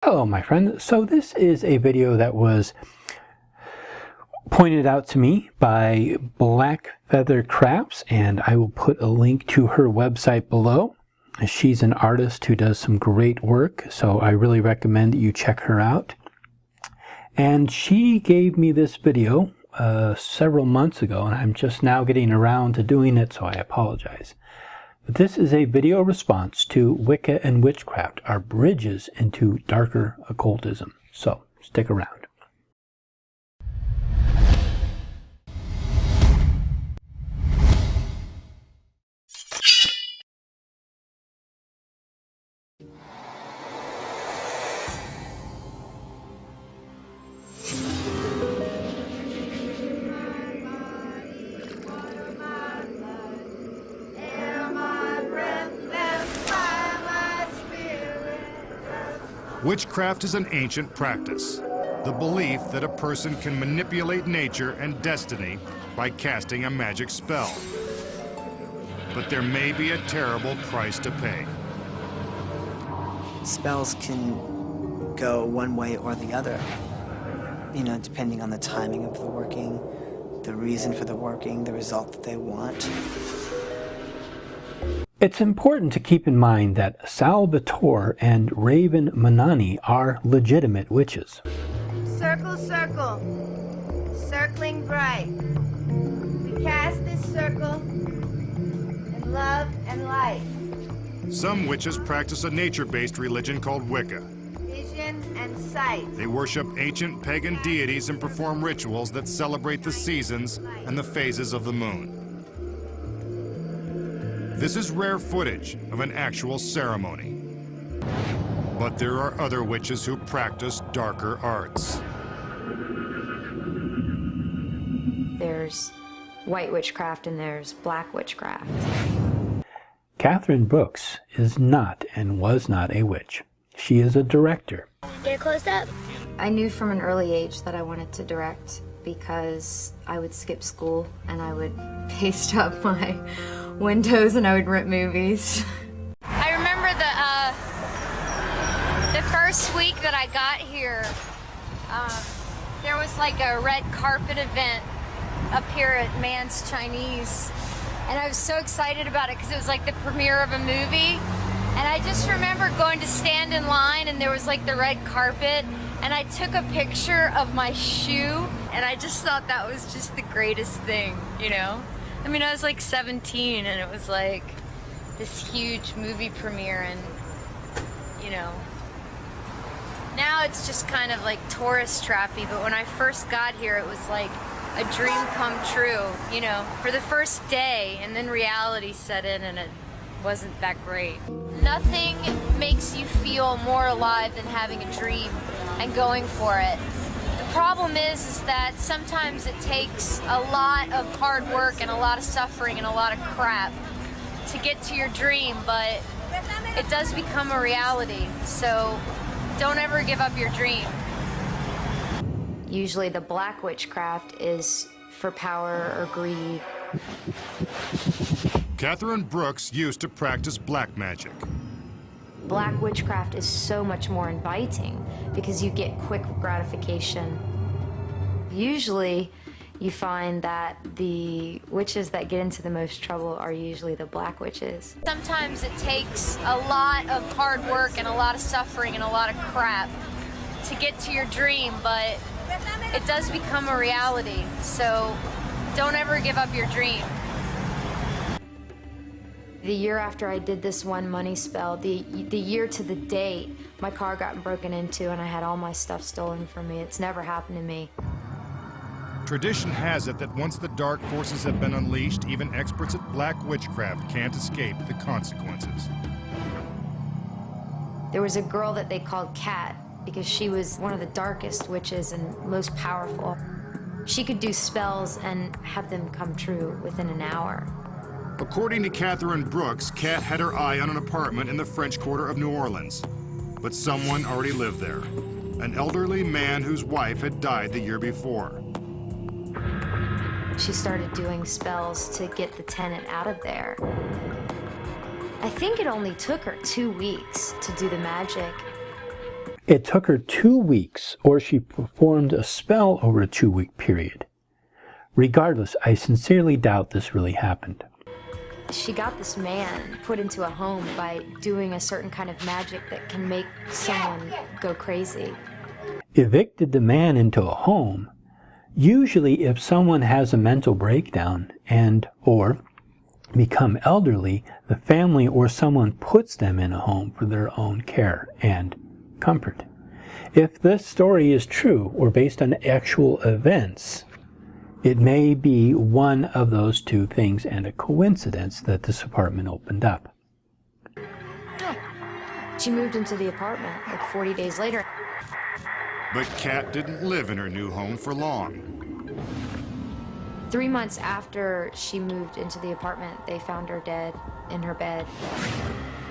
Hello, my friend. So this is a video that was pointed out to me by Black Feather Crafts, and I will put a link to her website below. She's an artist who does some great work, so I really recommend that you check her out. And she gave me this video several months ago, and I'm just now getting around to doing it, so I apologize. But this is a video response to Wicca and witchcraft, our bridges into darker occultism. So stick around. Witchcraft is an ancient practice, the belief that a person can manipulate nature and destiny by casting a magic spell. But there may be a terrible price to pay. Spells can go one way or the other, depending on the timing of the working, the reason for the working, the result that they want. It's important to keep in mind that Salvatore and Raven Manani are legitimate witches. Circle, circle, circling bright. We cast this circle in love and light. Some witches practice a nature-based religion called Wicca. Vision and sight. They worship ancient pagan deities and perform rituals that celebrate the seasons and the phases of the moon. This is rare footage of an actual ceremony. But there are other witches who practice darker arts. There's white witchcraft and there's black witchcraft. Catherine Brooks is not and was not a witch. She is a director. Get close up. I knew from an early age that I wanted to direct because I would skip school and I would paste up my windows and I would rent movies. I remember the first week that I got here, there was like a red carpet event up here at Man's Chinese, and I was so excited about it because it was like the premiere of a movie. And I just remember going to stand in line and there was like the red carpet, and I took a picture of my shoe, and I just thought that was just the greatest thing, I mean, I was like 17 and it was like this huge movie premiere, and now it's just kind of like tourist trappy, but when I first got here it was like a dream come true, for the first day, and then reality set in and it wasn't that great. Nothing makes you feel more alive than having a dream and going for it. The problem is that sometimes it takes a lot of hard work and a lot of suffering and a lot of crap to get to your dream, but it does become a reality, so don't ever give up your dream. Usually the black witchcraft is for power or greed. Catherine Brooks used to practice black magic. Black witchcraft is so much more inviting because you get quick gratification. Usually you find that the witches that get into the most trouble are usually the black witches. Sometimes it takes a lot of hard work and a lot of suffering and a lot of crap to get to your dream, but it does become a reality, so don't ever give up your dream. The year after I did this one money spell, the year to the date, my car got broken into and I had all my stuff stolen from me. It's never happened to me. Tradition has it that once the dark forces have been unleashed, even experts at black witchcraft can't escape the consequences. There was a girl that they called Cat because she was one of the darkest witches and most powerful. She could do spells and have them come true within an hour. According to Catherine Brooks, Kat had her eye on an apartment in the French Quarter of New Orleans. But someone already lived there. An elderly man whose wife had died the year before. She started doing spells to get the tenant out of there. I think it only took her 2 weeks to do the magic. It took her 2 weeks, or she performed a spell over a 2-week period. Regardless, I sincerely doubt this really happened. She got this man put into a home by doing a certain kind of magic that can make someone go crazy. Evicted the man into a home. Usually if someone has a mental breakdown or become elderly, the family or someone puts them in a home for their own care and comfort. If this story is true or based on actual events, it may be one of those two things and a coincidence that this apartment opened up. She moved into the apartment like 40 days later. But Kat didn't live in her new home for long. 3 months after she moved into the apartment, they found her dead in her bed.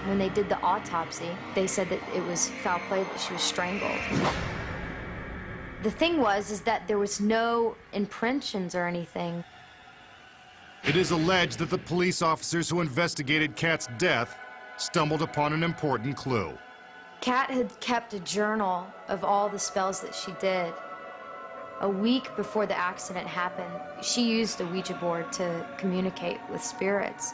When they did the autopsy, they said that it was foul play, that she was strangled. The thing is that there was no impressions or anything. It is alleged that the police officers who investigated Kat's death stumbled upon an important clue. Kat had kept a journal of all the spells that she did. A week before the accident happened, she used a Ouija board to communicate with spirits.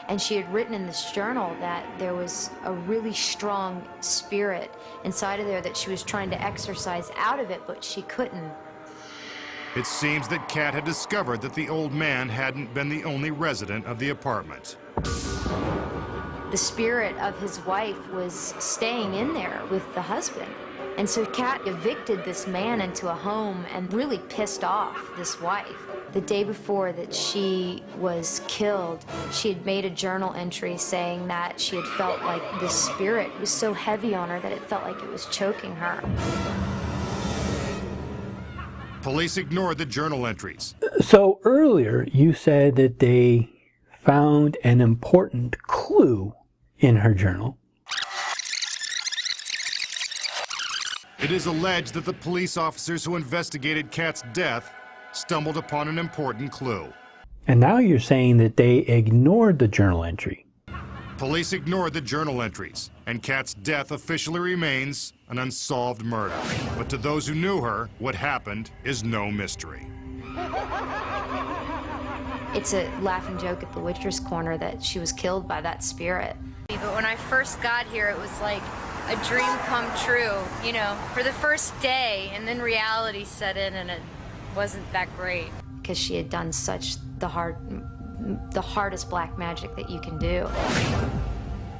And she had written in this journal that there was a really strong spirit inside of there that she was trying to exorcise out of it, but she couldn't. It seems that Kat had discovered that the old man hadn't been the only resident of the apartment. The spirit of his wife was staying in there with the husband. And so Kat evicted this man into a home and really pissed off this wife. The day before that she was killed, she had made a journal entry saying that she had felt like the spirit was so heavy on her that it felt like it was choking her. Police ignored the journal entries. So earlier you said that they found an important clue in her journal. It is alleged that the police officers who investigated Kat's death stumbled upon an important clue. And now you're saying that they ignored the journal entry. Police ignored the journal entries, and Kat's death officially remains an unsolved murder. But to those who knew her, what happened is no mystery. It's a laughing joke at the Witcher's Corner that she was killed by that spirit. But when I first got here, it was like a dream come true, you know, for the first day, and then reality set in and it wasn't that great. Because she had done such the hardest black magic that you can do.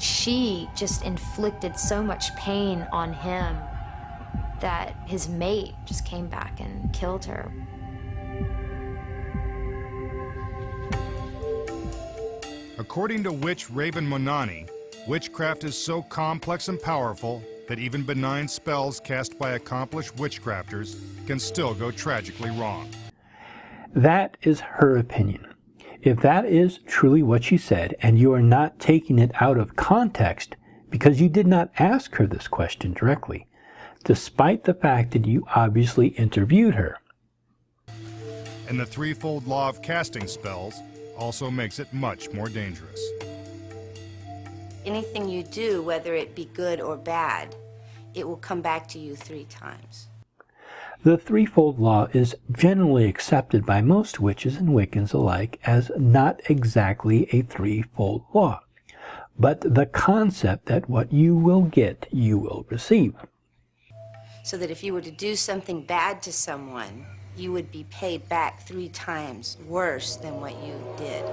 She just inflicted so much pain on him that his mate just came back and killed her. According to witch Raven Monani, witchcraft is so complex and powerful that even benign spells cast by accomplished witchcrafters can still go tragically wrong. That is her opinion. If that is truly what she said, and you are not taking it out of context because you did not ask her this question directly, despite the fact that you obviously interviewed her. And the threefold law of casting spells also makes it much more dangerous. Anything you do, whether it be good or bad, it will come back to you 3 times. The threefold law is generally accepted by most witches and Wiccans alike as not exactly a threefold law, but the concept that what you will get, you will receive. So that if you were to do something bad to someone, you would be paid back 3 times worse than what you did.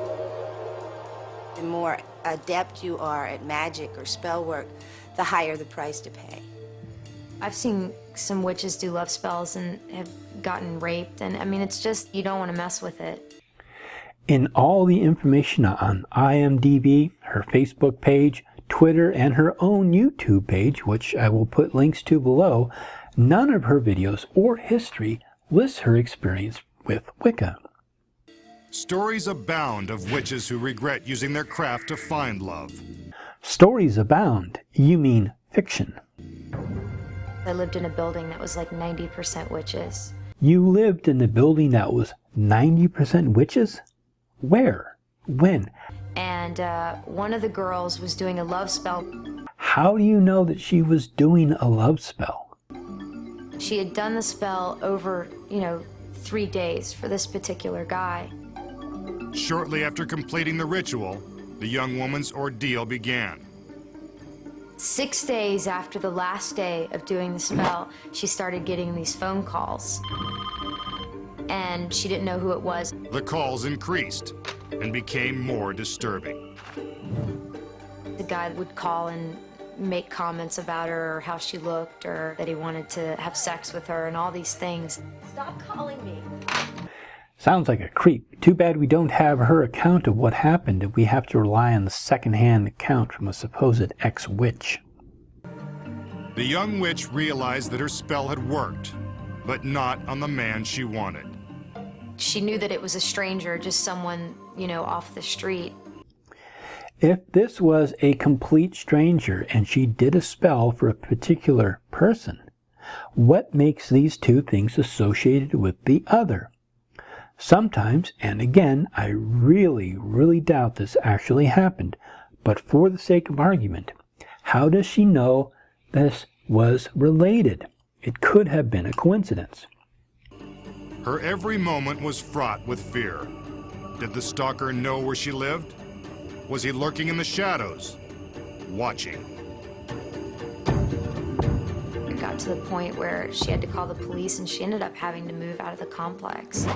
The more adept you are at magic or spell work, the higher the price to pay. I've seen some witches do love spells and have gotten raped, and I mean, it's just, you don't want to mess with it. In all the information on IMDb, her Facebook page, Twitter, and her own YouTube page, which I will put links to below, none of her videos or history lists her experience with Wicca. Stories abound of witches who regret using their craft to find love. Stories abound. You mean fiction. I lived in a building that was like 90% witches. You lived in a building that was 90% witches? Where? When? And one of the girls was doing a love spell. How do you know that she was doing a love spell? She had done the spell over, 3 days for this particular guy. Shortly after completing the ritual, the young woman's ordeal began. 6 days after the last day of doing the spell, she started getting these phone calls. And she didn't know who it was. The calls increased and became more disturbing. The guy would call and make comments about her, or how she looked, or that he wanted to have sex with her, and all these things. Stop calling me. Sounds like a creep. Too bad we don't have her account of what happened and we have to rely on the second-hand account from a supposed ex-witch. The young witch realized that her spell had worked, but not on the man she wanted. She knew that it was a stranger, just someone, off the street. If this was a complete stranger and she did a spell for a particular person, what makes these two things associated with the other? Sometimes, and again, I really, really doubt this actually happened, but for the sake of argument, how does she know this was related? It could have been a coincidence. Her every moment was fraught with fear. Did the stalker know where she lived? Was he lurking in the shadows, watching? It got to the point where she had to call the police, and she ended up having to move out of the complex.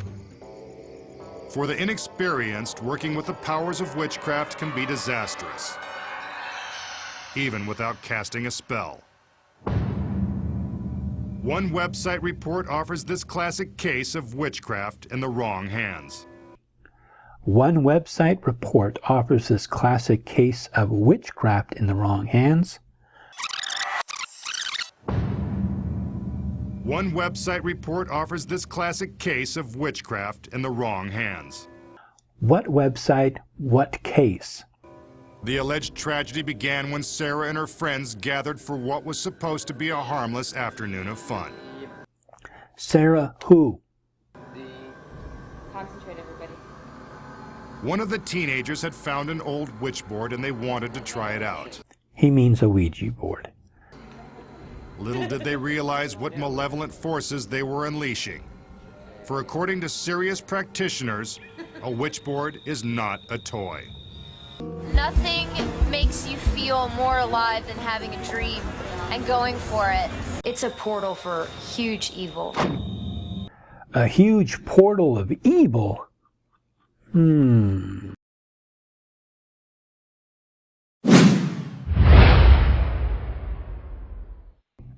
For the inexperienced, working with the powers of witchcraft can be disastrous, even without casting a spell. One website report offers this classic case of witchcraft in the wrong hands. One website report offers this classic case of witchcraft in the wrong hands. One website report offers this classic case of witchcraft in the wrong hands. What website? What case? The alleged tragedy began when Sarah and her friends gathered for what was supposed to be a harmless afternoon of fun. Sarah who? Concentrate, everybody. One of the teenagers had found an old witch board and they wanted to try it out. He means a Ouija board. Little did they realize what malevolent forces they were unleashing. For according to serious practitioners, a witch board is not a toy. Nothing makes you feel more alive than having a dream and going for it. It's a portal for huge evil. A huge portal of evil?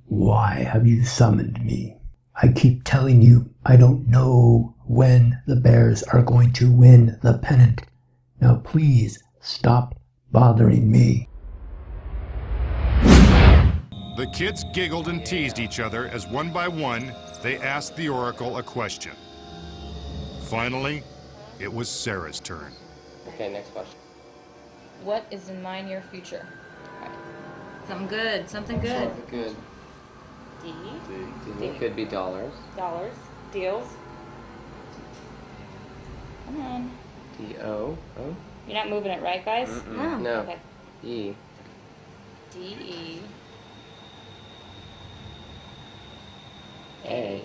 Why have you summoned me? I keep telling you I don't know when the Bears are going to win the pennant. Now please stop bothering me. The kids giggled and teased each other as one by one they asked the Oracle a question. Finally, it was Sarah's turn. Okay, next question. What is in my near future? All right. Something good. Something good. Good. D. D. Could be dollars. Dollars. Deals. Come on. D-O. Oh? You're not moving it, right, guys? Mm-mm. No. Okay. E. D-E. A.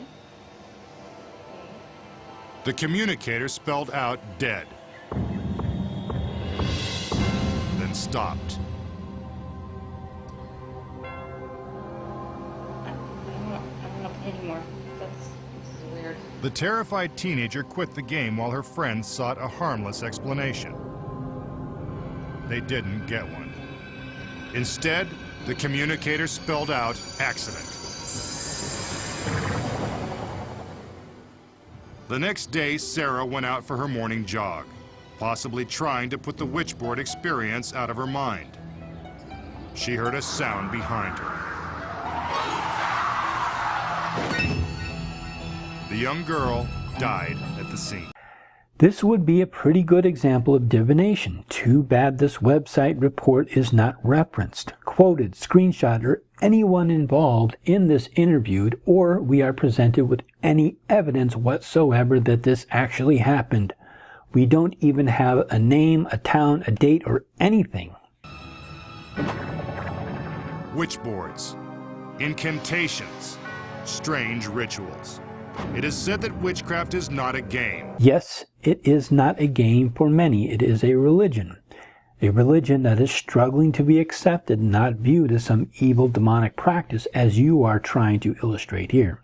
The communicator spelled out dead, then stopped. I don't know anymore. This is weird. The terrified teenager quit the game while her friends sought a harmless explanation. They didn't get one. Instead, the communicator spelled out accident. The next day, Sarah went out for her morning jog, possibly trying to put the witchboard experience out of her mind. She heard a sound behind her. The young girl died at the scene. This would be a pretty good example of divination. Too bad this website report is not referenced, quoted, screenshot, or anyone involved in this interviewed, or we are presented with any evidence whatsoever that this actually happened. We don't even have a name, a town, a date, or anything. Witchboards, incantations, strange rituals. It is said that witchcraft is not a game. Yes, it is not a game for many. It is a religion. A religion that is struggling to be accepted, not viewed as some evil demonic practice as you are trying to illustrate here.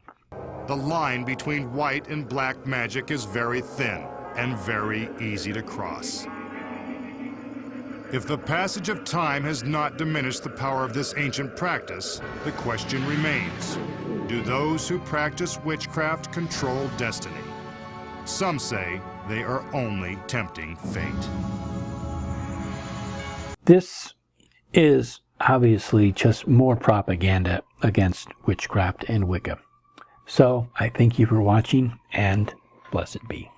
The line between white and black magic is very thin and very easy to cross. If the passage of time has not diminished the power of this ancient practice, the question remains, do those who practice witchcraft control destiny? Some say they are only tempting fate. This is obviously just more propaganda against witchcraft and Wicca. So I thank you for watching, and blessed be.